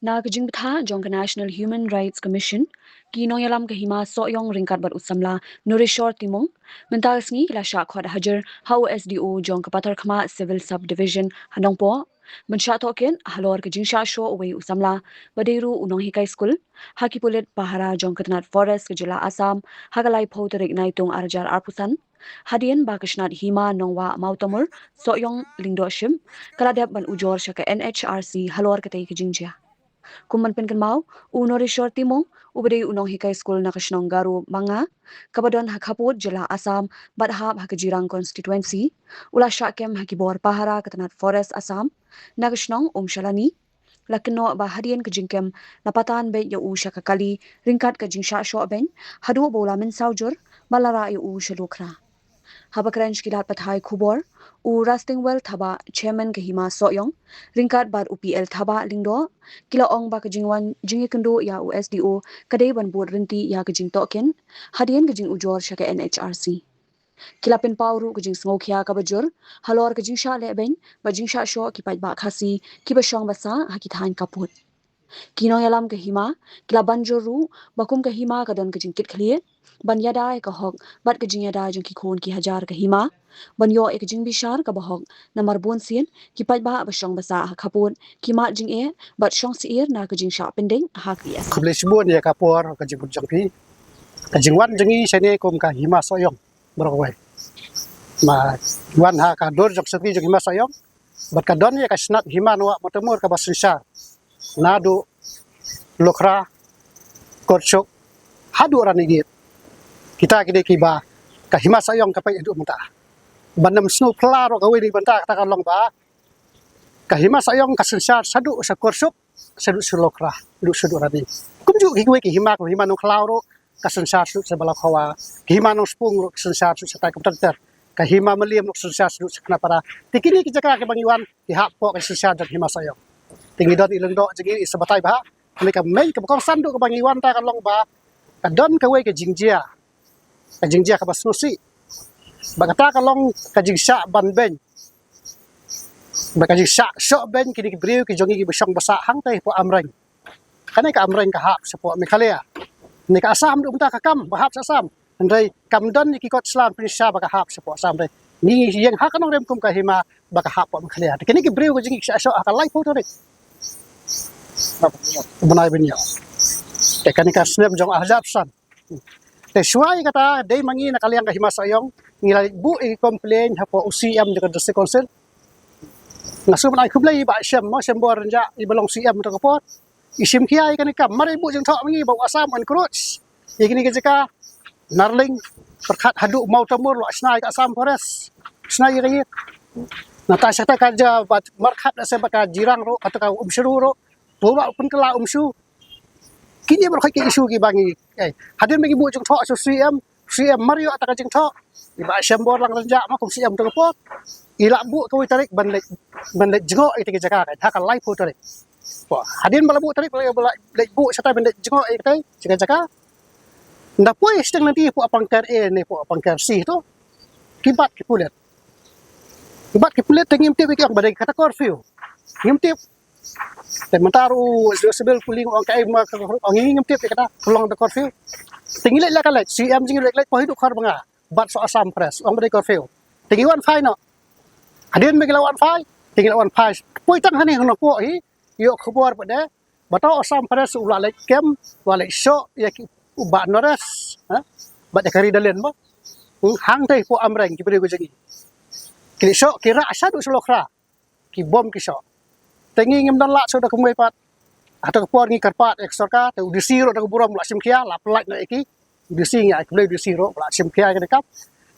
Na kajing jong ka National Human Rights Commission ki noyalam ka hima soyong ringkat bar usamla Norishore Timong mentas ngi la sha khod hajar how SDO jong ka patar khama civil subdivision hanongpo mensha token halor ka jingsha sho away usamla baderu unong hikai school hakipulit pahara jong katnat forest ka jila Assam hagalai photarik naitung arjar arpusan hadian bakashnat hima nongwa mautamur soyong lingdoshim kaladap ban ujor shaka NHRC halor ka tay ka jingjia kuman pen mau unori short timong ubade unong hikai school na kashnong garu manga kabadon hakaput jela Assam badhab hakajirang constituency ula shakem hakibor pahara katanat forest Assam na kashnong shalani lakino ba hadian kajingkem napatan be ya u shakakali ringkat kajingsha sho ben hadu bola min saujur malara ya u shalukra habakranch kilat pathai khubor u Rastingwell thaba chairman ke hima soyong ringkat bar UPL thaba lingdo kila ong ba kajingwan jingi kendo ya USDO kadai ban bot rinti ya kajing token hadian kajing ujor shaka NHRC kila pen pawru kajing smokia kabajur halor kajing sha leben ba jing sha sho ki ba khasi ki ba shong basa hakithain kaput kino yalam ke hima kila banjoru bakum ke hima kadon kajing kit khliye ban yadai ka hok bat kajing yadai jong ki khon ki hajar ka hima ban yo ek jing bishar ka bahok namar bon sien ki pat ba shong basa ha khapun ki ma jing e bat shong siir na kajing sha pending ha ki asa Kulis buat ya kapur ke jengkut jengpi ke jengwan jengi sini kum ka hima soyong berkawai ma wan ha ka dor jok seti jeng hima soyong bat ka don ya ka snat hima nuwa motemur ka basrisha nadu lokra korchok hadu orang ini kita kini kiba ka hima soyong ka pai edu muta banam snu plaro ka wi banta ta ka long ba ka hima soyong ka srisha sadu sa korchok sadu sulokra du sadu rani kumju hikwe ki hima ko hima no klauro ka sensar su sebala khawa ki hima no spung ro sensar su setai komputer ka hima meliam no sensar su sekna para tikini ki jaka ke bangiwan ki hap po ka sensar dan hima sayo tingi dot ileng do jigi sebatai ba kami ka mei ka kong sandu ka bangiwan ta ka long ba ka don ka we ka jingjia ka basnusi ba kata ka long ka jingsha ban ben baka jingsa so ben kini ki briu ki jongi ki besong basa hang tai po amreng kanai ka amreng ka hap sepo mikhalea ni ka asam du ta ka kam bahap sa asam ndai kam don ni ki kot slam prinsya baka hap sepo asam dai ni yang ha kanong rem kum ka hima baka hap po mikhalea kini ki briu ko jingi so ka lai po to dai bunai binyo te kani ka snap jong ahzab san te suai kata dai mangi na kaliang ka hima sayong ngilai bu i complain hapo UCM de district council ngasu ban ai khublai ba syam ma syam bor ja I belong CM to kapot isim kiai kan kam mari bu jeng thok mangi ba asam an kruch ikini ke jaka narling perkhat hadu mau tamur lo snai ka asam forest snai ye na ta sakta karja bat markhat se baka jirang ro atau ka umsuru ro boba pun kala umsu kini ber khoi ke isu ki bangi hadin mangi bu jeng thok so CM mari yo ta jeng thok iba syam bor lang ja ma kum CM to kapot ila bu ko tarik ban lek jengok itu ke jaka ta ka lai pu tarik po hadin bala bu tarik bala lek bu sata ban lek jengok itu jaka nda poi steng nanti po apangkar ni po apangkar si to kibat ki pulet tengim tip ki ang badai kata curfew ngim tip te mentaru sebel puling orang kai ma ngim tip kata tolong the curfew tinggi lek la CM jing lek po hidup khar banga bat so asam press orang badai curfew tinggi wan fine no hadin me lawan fai tinggal lawan fai poi tang hani hono po hi yo khobor pada bato asam press ula lek kem wala so ya ki uba nores ha bat kari dalen mo hang tai po amreng ki beri go jagi ki so kira asadu sulokra ki bom ki so tengi ngim dan la so da kumai pat atau por ngi karpat eksorka te udisi ro da buram la simkia la pelak na iki udisi nya ki beri udisi ro la simkia ka dekap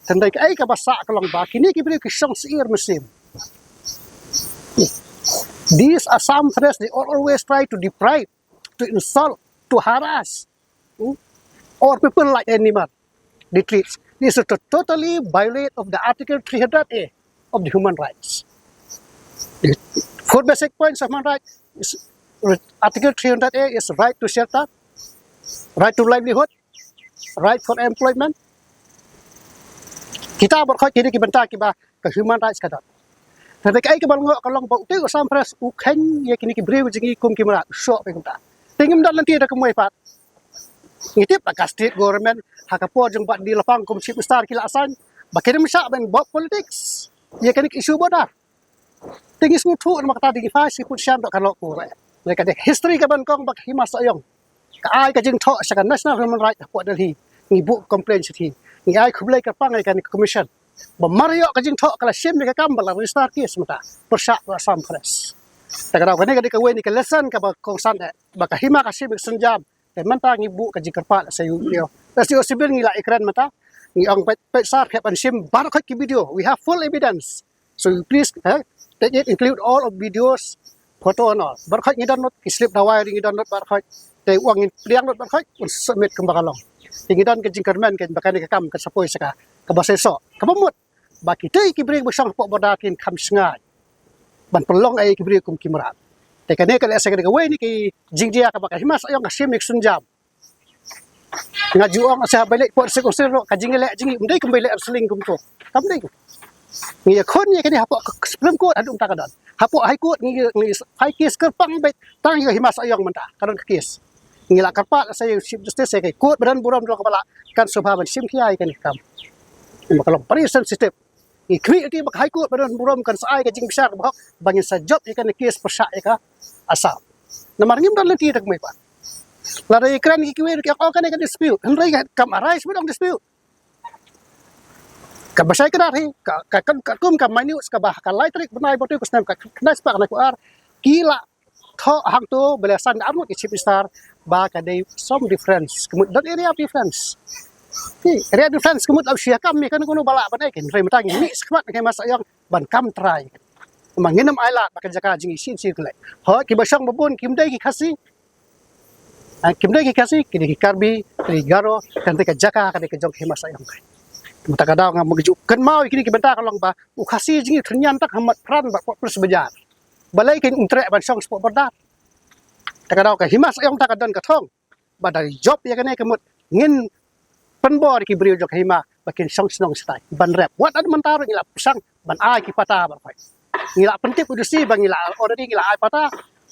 tandai ka ai ka basa ka long ba kini ki beri ki song siir musim these Assam forest they always try to deprive to insult to harass or people like animal they treat this is to totally violate of the article 300A of the human rights the four basic points of human rights is article 300A is right to shelter, right to livelihood, right for employment. Kita berkhot kini ki benta ki ba ka human rights kata Tapi kai ke balong kalong bau tu sam pres ukhen ye kini ki brew jingi kum ki mara so pe kumta. Tingim dan lanti ada kemoi pat. Ngitip ka state government hakapo jeng bat di lapang kum chief star kila asan. Bakir misak ben bot politics. Ye kini isu bodar. Tinggi smutu mak ta di fa si put syam tok kalok ko. Mereka de history ka ban kong bak himas ayong. Ka ai ka jeng thok sa national human right ko Delhi. Ngibu complaint si. Ngi ai khublai ka pang ai kan commission. Bamario ka jing thok kala sim ka kam bala register kes mata persyak asam pres takara kene ka wen ka lesson ka ba kong san ba ka hima ka sim senjam te manta ngibu ka jing kerpa sa yu yo tasio sibil ngila ikran mata ngi ang pet sar ka pan sim bar khot ki video we have full evidence so please take it include all of videos photo and all bar khot ngi download ki slip dawai ngi download bar khot te uang ngi pliang bar khot submit kembang kalong ngi don ka jing kermen ka bakane ka kam ka sapoi saka kabasesok kabamut baki tei kibri besang pok bodatin kam sengai ban pelong ai kibri kum kimrat te kane kale asa kane we ni ki jingjia ka baka himas ayong asim nik sunjam ngajuang asa balik pok sekor sero ka jingle jingi undai kum balik arseling kum to kam dei ngi khon ni kane hapok sebelum ko adung ta kadon hapok hai ko ngi hai kes kerpang bet tang himas ayong menta kadon kes ngi la karpa saya chief justice saya ko badan buram do kepala kan subhaban sim kiai kan kam makalong very sensitive ikwi ti bak high court badan buram kan saai ka jing besar bahok bangin sa job ikan kes persa ka asal namar ngim dan lenti tak mai pa la dai kran ikwi ki ko kan dispute henry kam arise with dispute ka basai ka dari ka kum ka minus ka bah ka light trick benai botu ku snap ka knas pa na ku ar kila tho hang tu belasan amut ki chip star ba ka dai some difference kemud that area of difference area difference kemud au sia kam kan kuno bala banai ken rem tang ni skmat ke mas ayang ban kam try manginem ailat ba jaka jingi sin sin kle ho ki basang babun kim dai ki khasi ki karbi ki garo kan te ka jaka ka ke jong ke mas ayang kai mata kada ngam maju kan mau kini ki benta kalong ba u khasi jingi thnyan tak hamat pran ba ko plus bejar balai ken untre ban song sport borda takadaw ka himas ayong takadon ka thong ba dari job ya kane kemut ngin penbor ki brio jok hima bakin song snong stai ban rap wat ad mantaro ngila pusang ban ai ki pata ba pai ngila pentik udusi bang ngila already ngila ai pata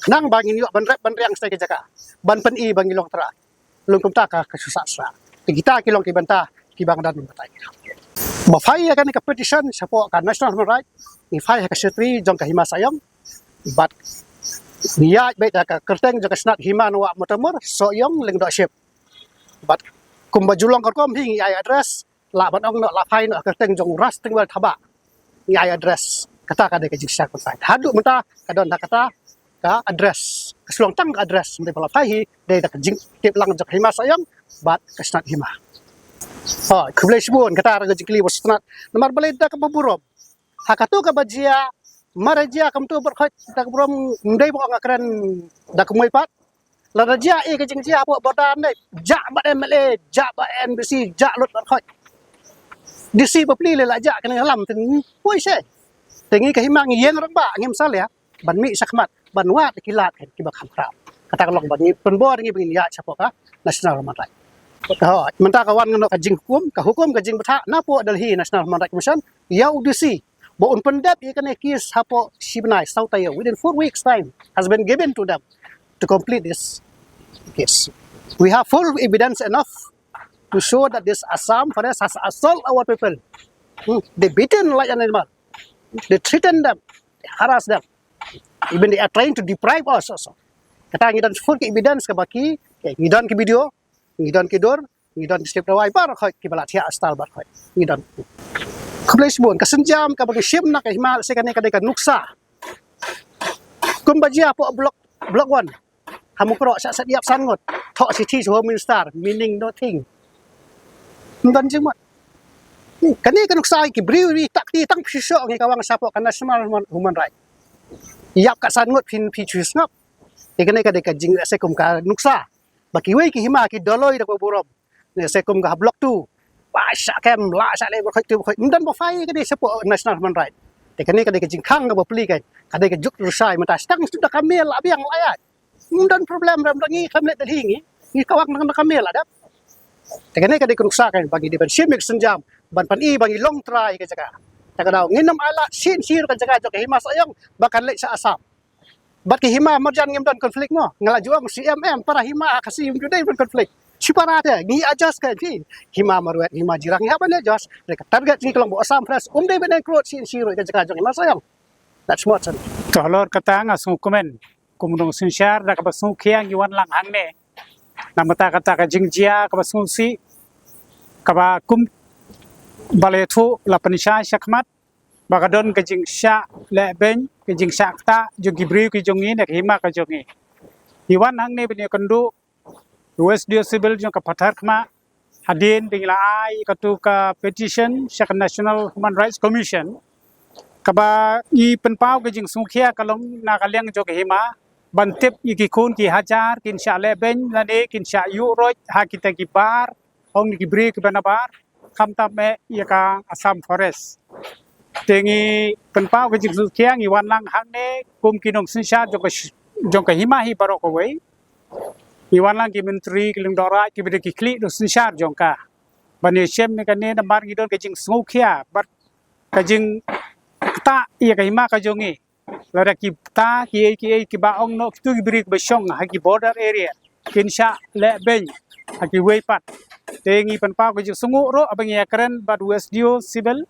nang bangin yo ban rap ban riang stai ke jaka ban pen i bang ngilong tra lungkum ta ka susasra kita kilong ki banta ki bang dan batai ba fai ya kane ka petition sapo ka national human right ni fai ka setri jong ka hima sayong but niat baik dah kerteng jaga snat himan wa motamur so yong ling do ship but kum bajulong korkom hi ai address la ban ong la phai no kerteng jong ras teng wal thaba ai address kata ka de ka jiksa ko sai hadu menta kadon da kata ka address keslong tang address menta la phai hi de da jing tip lang jak hima sayang but ka snat hima ha kublai sibun kata ra jikli was snat namar balai da ka baburom hakatu ka bajia maraja kam tu berkhot tak brom ndai bok akran dak moi pat la raja e ke jing jia bok bodan dai ja bat MLA ja bat NBC ja lot berkhot disi bepli le la ja kan lam ten poi se tengi ke himang yeng rang ba ngem sal ya ban mi sakmat ban wa kilat kan ki bakam krap kata kalong ban ni penbor ngi begin ya chapo ka national human right ha menta kawan ngono ka jing hukum ka jing betha napo Delhi National Human Rights Commission ya udisi Bo pendap ikan kis hapo sibnai sautayo within 4 weeks time has been given to them to complete this case. We have full evidence enough to show that this Assam forest has assaulted our people. They beaten like an animal. They threaten them, they harass them. Even they are trying to deprive us also. Kata ngidan full evidence ke baki, ngidan ke video, ngidan ke dor, ngidan slip dawai bar khoi ki balat ya astal bar khoi. Ngidan kublai sibun kasenjam ka bagi sim nak himal sekane kadai ka nuksa kum bajia po blok 1 hamu pro sa diap sangot tho city home minister meaning nothing ndan jemot kani ka nuksa ki briwi tak ti tang piso ngi kawang sapo kana national human right yap ka sangot pin pichus ngap ikane kadai ka jing sekum ka nuksa baki we ki hima ki doloi dak borom ne sekum ka blok 2 Pasha kem la sa le berkhoi tu berkhoi ndan bo fai ke di support national human right te kene ke jingkhang bo pli kai kade ke juk rusai mata stang sudah kamel abiang layat ndan problem ram rangi kamlet Delhi ni kawak nang kamel ada te kene ke nuksa kan bagi di ban simik senjam ban pan i bagi long try ke jaka Takadaw nginam ala sin sir kan jaga jok hima soyong bakan lek sa asap. Bat ke hima marjan ngem dan konflik mo. Ngalajuang CMM para hima kasi yung juday ban konflik. Si para te ngi adjust kan ti. Hima maruat hima jirang ya ban adjust. Rek target ni kalau bo asam fresh day ban krot sin sir kan jaga jok hima soyong. That's what son. Tolor kata nga su komen kumdong sunsyar da kabasu khiang yuan lang hang ne namata kata ka jingjia kabasu si kaba kum baletu la panisha shakmat bagadon ka jingsha le ben ka jingsha ta jo gibri ki jongi ne hima ka jongi yuan hang ne bini kandu USDO civil jong ka pathar khma hadin dingla ai katu ka petition shak National Human Rights Commission kaba i penpau ke jing sungkhia kalong na kalyang jo ke hima bantip i ki kun ki hajar kin sha le ben lane kin sha yu roj ha kita ki bar ong ki bri ki banabar kham ta me ya ka Assam forest tengi penpau ke jing sungkhia ngi wan lang hang ne kum kinong sinsha jo ke hima hi barok ko wei i wan lang ki menteri ki lingdora ki bede ki kli do sinsha jong ka bani shem ne kan ne nambar gi don ke jing sungkhia bar ka jing ta ia ka hima ka jongi lara ki ta ki baong no tu brik besong ha ki border area kinsha le ben ha ki weipat tengi panpa ko sungu ro abang ya keren bad USDO civil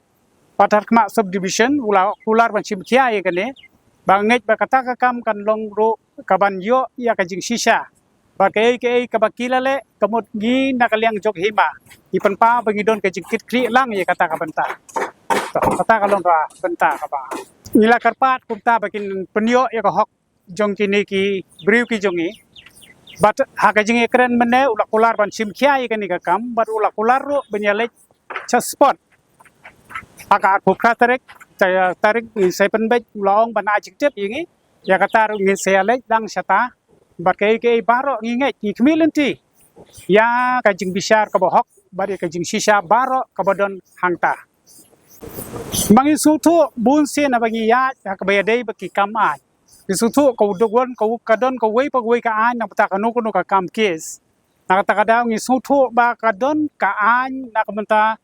patar kma subdivision ular banchim khia ye kane banget ba kata ka kam kan long ro kaban yo ya ka jing shisha ba ke ka bakila le kamot gi nakalyang jok hima ipanpa bangidon ka jing kit kri lang ye kata ka banta kata kalong ka benta ka ba nila karpat kumta bakin penyo ya ka hok jong kini ki briu ki jongi bat ha ka jing ekran mene ulak ular ban sim khia ye kani ka kam bat ulak ular ro benyale cha spot aka phukra tarik sai penbet long ban ajik tep yingi ya kata ngi sele dang sata bat ke baro ngi ngai ki kmilenti ya ka jing bisar ka bohok bat ka jing shisha baro ka bodon hangta mangi sutu bun se na bagi ya ka bayadai baki kam ai sutu ko dogon ko kadon ko wei pag wei ka an na pata kanu kuno ka kam kes na kata kada ngi sutu ba kadon ka an na kamanta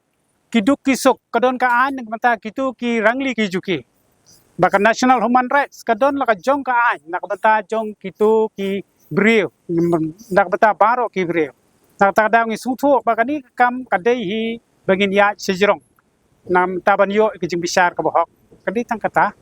kiduk kisuk kadon ka an na kamanta kitu ki rangli ki juki baka National Human Rights kadon la ka jong ka an na kamanta jong kitu ki brio na kamanta baro ki brio na kata kada ngi sutu ba kani kam kadai hi bangin ya sejrong nam taban yo ke jing bisar ka bohok kadi tang kata